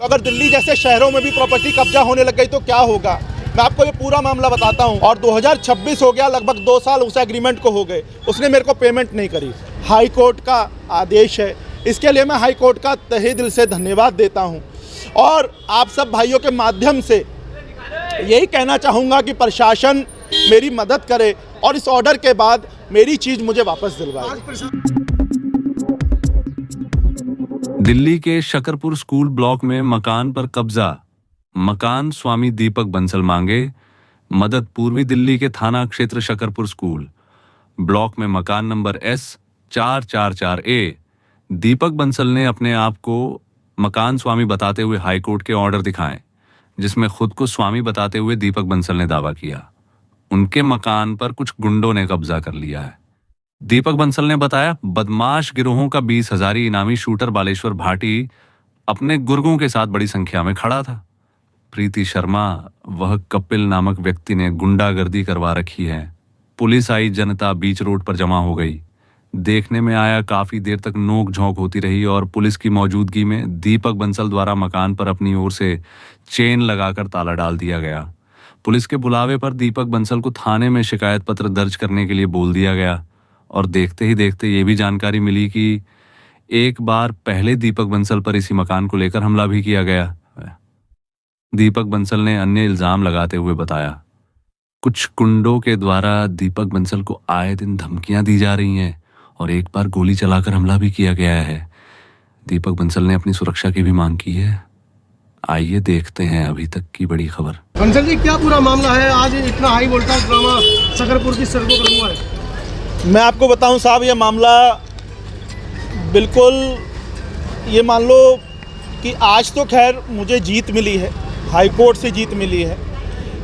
अगर दिल्ली जैसे शहरों में भी प्रॉपर्टी कब्जा होने लग गई तो क्या होगा। मैं आपको ये पूरा मामला बताता हूँ। और 2026 हो गया, लगभग 2 साल उस एग्रीमेंट को हो गए, उसने मेरे को पेमेंट नहीं करी। हाई कोर्ट का आदेश है, इसके लिए मैं हाई कोर्ट का तहे दिल से धन्यवाद देता हूँ। और आप सब भाइयों के माध्यम से यही कहना चाहूँगा कि प्रशासन मेरी मदद करे और इस ऑर्डर के बाद मेरी चीज़ मुझे वापस दिलवाए। दिल्ली के शकरपुर स्कूल ब्लॉक में मकान पर कब्जा। मकान स्वामी दीपक बंसल मांगे मदद। पूर्वी दिल्ली के थाना क्षेत्र शकरपुर स्कूल ब्लॉक में मकान नंबर S444A दीपक बंसल ने अपने आप को मकान स्वामी बताते हुए हाईकोर्ट के ऑर्डर दिखाए, जिसमें खुद को स्वामी बताते हुए दीपक बंसल ने दावा किया उनके मकान पर कुछ गुंडों ने कब्जा कर लिया है। दीपक बंसल ने बताया बदमाश गिरोहों का 20,000 इनामी शूटर बालेश्वर भाटी अपने गुर्गों के साथ बड़ी संख्या में खड़ा था। प्रीति शर्मा वह कपिल नामक व्यक्ति ने गुंडागर्दी करवा रखी है। पुलिस आई, जनता बीच रोड पर जमा हो गई। देखने में आया काफी देर तक नोक झोंक होती रही और पुलिस की मौजूदगी में दीपक बंसल द्वारा मकान पर अपनी ओर से चेन लगाकर ताला डाल दिया गया। पुलिस के बुलावे पर दीपक बंसल को थाने में शिकायत पत्र दर्ज करने के लिए बोल दिया गया और देखते ही देखते ये भी जानकारी मिली कि एक बार पहले दीपक बंसल पर इसी मकान को लेकर हमला भी किया गया। दीपक बंसल ने अन्य इल्जाम लगाते हुए बताया कुछ गुंडों के द्वारा दीपक बंसल को आए दिन धमकियां दी जा रही हैं और एक बार गोली चलाकर हमला भी किया गया है। दीपक बंसल ने अपनी सुरक्षा की भी मांग की है। आइए देखते हैं अभी तक की बड़ी खबर। बंसल जी, क्या पूरा मामला है? आज इतना हाई वोल्टेज ड्रामा शकरपुर की सड़कों पर हुआ है। मैं आपको बताऊं साहब, ये मामला बिल्कुल, ये मान लो कि आज तो खैर मुझे जीत मिली है, हाई कोर्ट से जीत मिली है।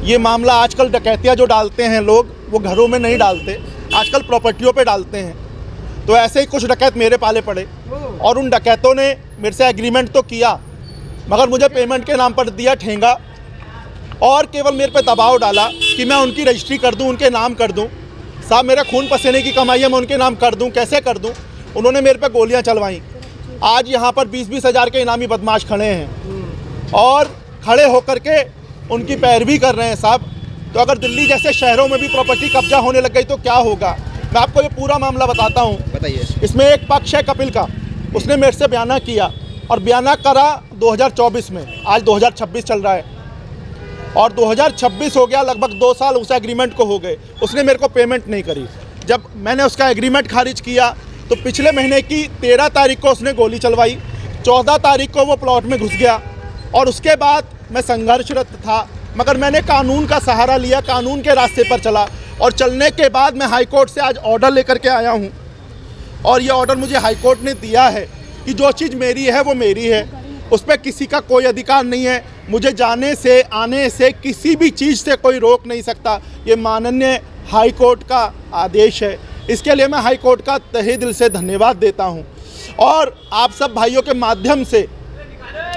ये मामला आजकल डकैतियाँ जो डालते हैं लोग, वो घरों में नहीं डालते, आजकल प्रॉपर्टियों पे डालते हैं। तो ऐसे ही कुछ डकैत मेरे पाले पड़े और उन डकैतों ने मेरे से एग्रीमेंट तो किया, मगर मुझे पेमेंट के नाम पर दिया ठेंगा और केवल मेरे पे दबाव डाला कि मैं उनकी रजिस्ट्री कर दूं, उनके नाम कर दूं। साहब, मेरा खून पसीने की कमाई है, मैं उनके नाम कर दूं, कैसे कर दूं? उन्होंने मेरे पे गोलियां चलवाई। आज यहाँ पर 20-20 हज़ार के इनामी बदमाश खड़े हैं और खड़े होकर के उनकी पैरवी कर रहे हैं साहब। तो अगर दिल्ली जैसे शहरों में भी प्रॉपर्टी कब्जा होने लग गई तो क्या होगा। मैं आपको ये पूरा मामला बताता हूँ। बताइए। इसमें एक पक्ष है कपिल का, उसने मेरे से बयाना किया और बयाना करा 2024 में, आज 2026 चल रहा है और 2026 हो गया, लगभग 2 साल उस एग्रीमेंट को हो गए, उसने मेरे को पेमेंट नहीं करी। जब मैंने उसका एग्रीमेंट खारिज किया तो पिछले महीने की 13 तारीख को उसने गोली चलवाई, 14 तारीख को वो प्लॉट में घुस गया और उसके बाद मैं संघर्षरत था, मगर मैंने कानून का सहारा लिया, कानून के रास्ते पर चला और चलने के बाद मैं हाई कोर्ट से आज ऑर्डर लेकर के आया हूँ। और ये ऑर्डर मुझे हाई कोर्ट ने दिया है कि जो चीज़ मेरी है वो मेरी है, उस पर किसी का कोई अधिकार नहीं है। मुझे जाने से, आने से, किसी भी चीज़ से कोई रोक नहीं सकता। ये माननीय हाई कोर्ट का आदेश है, इसके लिए मैं हाई कोर्ट का तहे दिल से धन्यवाद देता हूँ। और आप सब भाइयों के माध्यम से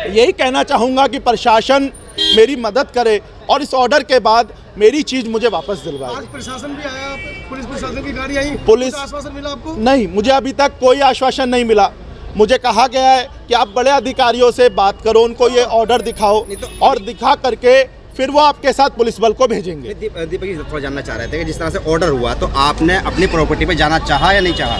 यही कहना चाहूँगा कि प्रशासन मेरी मदद करे और इस ऑर्डर के बाद मेरी चीज़ मुझे वापस दिलवाए। आज प्रशासन भी आया, पुलिस प्रशासन की गाड़ी आई, पुलिस आश्वासन मिला आपको? नहीं, मुझे अभी तक कोई आश्वासन नहीं मिला। मुझे कहा गया है कि आप बड़े अधिकारियों से बात करो, उनको ये ऑर्डर दिखाओ और दिखा करके फिर वो आपके साथ पुलिस बल को भेजेंगे। दीपक जी थोड़ा जानना चाह रहे थे कि जिस तरह से ऑर्डर हुआ तो आपने अपनी प्रॉपर्टी पे जाना चाहा या नहीं चाहा?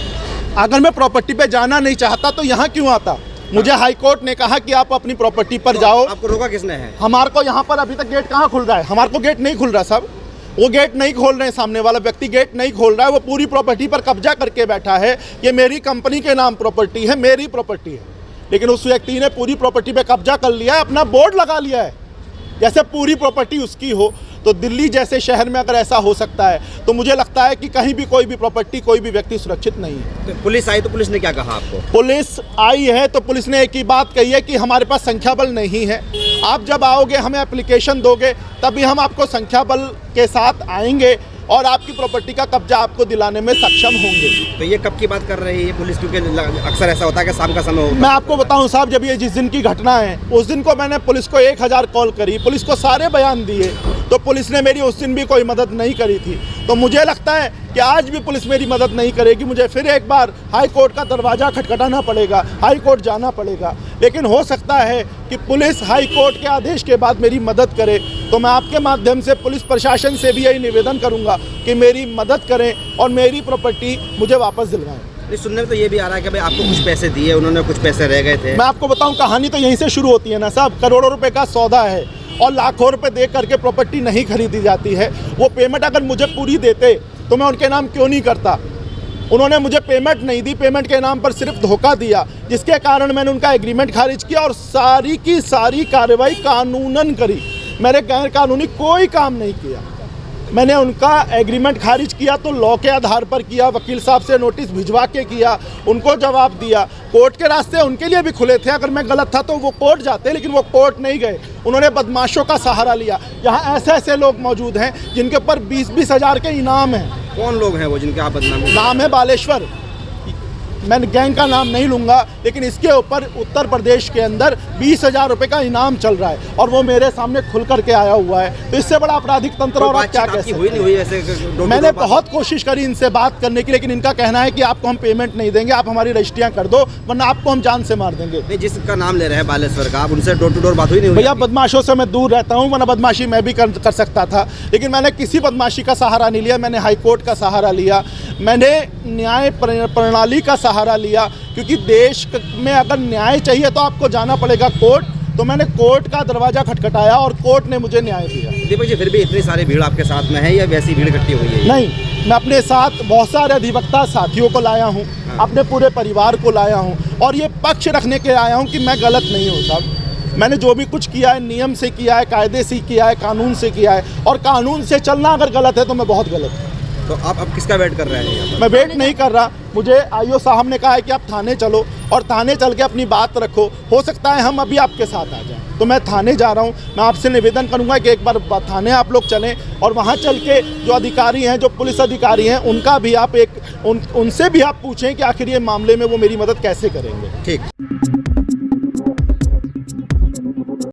अगर मैं प्रॉपर्टी पे जाना नहीं चाहता तो यहाँ क्यों आता? मुझे हाई कोर्ट ने कहा कि आप अपनी प्रॉपर्टी पर जाओ। आपको रोका किसने है? हमारे को यहाँ पर अभी तक गेट कहाँ खुल रहा है? हमारे को गेट नहीं खुल रहा साहब, वो गेट नहीं खोल रहे हैं, सामने वाला व्यक्ति गेट नहीं खोल रहा है, वो पूरी प्रॉपर्टी पर कब्जा करके बैठा है। ये मेरी कंपनी के नाम प्रॉपर्टी है, मेरी प्रॉपर्टी है, लेकिन उस व्यक्ति ने पूरी प्रॉपर्टी पे कब्जा कर लिया है, अपना बोर्ड लगा लिया है जैसे पूरी प्रॉपर्टी उसकी हो। तो दिल्ली जैसे शहर में अगर ऐसा हो सकता है तो मुझे लगता है कि कहीं भी कोई भी प्रॉपर्टी, कोई भी व्यक्ति सुरक्षित नहीं है। तो पुलिस आई तो पुलिस ने क्या कहा आपको? पुलिस आई है तो पुलिस ने एक ही बात कही है कि हमारे पास संख्या बल नहीं है, आप जब आओगे हमें एप्लीकेशन दोगे तभी हम आपको संख्या बल के साथ आएंगे और आपकी प्रॉपर्टी का कब्जा आपको दिलाने में सक्षम होंगे। तो ये कब की बात कर रही है पुलिस? क्योंकि अक्सर ऐसा होता है कि शाम का समय होता है। मैं आपको बताऊं साहब, जब ये जिस दिन की घटना है उस दिन को मैंने पुलिस को 1000 कॉल करी, पुलिस को सारे बयान दिए, तो पुलिस ने मेरी उस दिन भी कोई मदद नहीं करी थी। तो मुझे लगता है कि आज भी पुलिस मेरी मदद नहीं करेगी, मुझे फिर एक बार हाई कोर्ट का दरवाज़ा खटखटाना पड़ेगा, हाई कोर्ट जाना पड़ेगा। लेकिन हो सकता है कि पुलिस हाई कोर्ट के आदेश के बाद मेरी मदद करे। तो मैं आपके माध्यम से पुलिस प्रशासन से भी यही निवेदन करूंगा कि मेरी मदद करें और मेरी प्रॉपर्टी मुझे वापस दिलवाएं। नहीं, सुनने में तो ये भी आ रहा है कि भाई आपको कुछ पैसे दिए, उन्होंने कुछ पैसे रह गए थे। मैं आपको बताऊं, कहानी तो यहीं से शुरू होती है ना साहब। करोड़ों रुपए का सौदा है और लाखों रुपए दे करके प्रॉपर्टी नहीं खरीदी जाती है। वो पेमेंट अगर मुझे पूरी देते तो मैं उनके नाम क्यों नहीं करता। उन्होंने मुझे पेमेंट नहीं दी, पेमेंट के नाम पर सिर्फ धोखा दिया, जिसके कारण मैंने उनका एग्रीमेंट खारिज किया और सारी की सारी कार्रवाई कानूनन करी। मैंने गैर कानूनी कोई काम नहीं किया। मैंने उनका एग्रीमेंट खारिज किया तो लॉ के आधार पर किया, वकील साहब से नोटिस भिजवा के किया, उनको जवाब दिया। कोर्ट के रास्ते उनके लिए भी खुले थे, अगर मैं गलत था तो वो कोर्ट जाते, लेकिन वो कोर्ट नहीं गए। उन्होंने बदमाशों का सहारा लिया। यहाँ ऐसे ऐसे लोग मौजूद हैं जिनके ऊपर 20-20 हज़ार के इनाम हैं। कौन लोग हैं वो जिनके आप बदनामी? नाम है बालेश्वर। मैं गैंग का नाम नहीं लूँगा, लेकिन इसके ऊपर उत्तर प्रदेश के अंदर 20,000 रुपये का इनाम चल रहा है और वो मेरे सामने खुल करके आया हुआ है। तो इससे बड़ा आपराधिक तंत्र और आप क्या कह सकते हुई नहीं हुई ऐसे? मैंने बहुत कोशिश करी इनसे बात करने की, लेकिन इनका कहना है कि आपको हम पेमेंट नहीं देंगे, आप हमारी रजिस्ट्रियाँ कर दो वरना आपको हम जान से मार देंगे। नहीं, जिसका नाम ले रहे हैं बालेश्वर का, आप उनसे डोर टू डोर बात हुई नहीं हुई? भैया बदमाशों से मैं दूर रहता हूँ, वरना बदमाशी मैं भी कर सकता था, लेकिन मैंने किसी बदमाशी का सहारा नहीं लिया। मैंने हाई कोर्ट का सहारा लिया, मैंने न्याय प्रणाली का सहारा लिया, क्योंकि देश में अगर न्याय चाहिए तो आपको जाना पड़ेगा कोर्ट। तो मैंने कोर्ट का दरवाज़ा खटखटाया और कोर्ट ने मुझे न्याय दिया। दीपक जी, फिर भी इतनी सारी भीड़ आपके साथ में है या वैसी भीड़ इकट्ठी हुई है? नहीं, मैं अपने साथ बहुत सारे अधिवक्ता साथियों को लाया हूँ, अपने पूरे परिवार को लाया हूँ और ये पक्ष रखने के आया हूँ कि मैं गलत नहीं हूँ साहब। मैंने जो भी कुछ किया है नियम से किया है, कायदे से किया है, कानून से किया है, और कानून से चलना अगर गलत है तो मैं बहुत गलत हूँ। तो आप अब किसका वेट कर रहे हैं यहाँ पर? मैं वेट नहीं कर रहा। मुझे आईओ साहब ने कहा है कि आप थाने चलो और थाने चल के अपनी बात रखो, हो सकता है हम अभी आपके साथ आ जाएं। तो मैं थाने जा रहा हूँ। मैं आपसे निवेदन करूँगा कि एक बार थाने आप लोग चलें और वहाँ चल के जो अधिकारी हैं, जो पुलिस अधिकारी हैं, उनका भी आप उनसे भी आप पूछें कि आखिर ये मामले में वो मेरी मदद कैसे करेंगे। ठीक।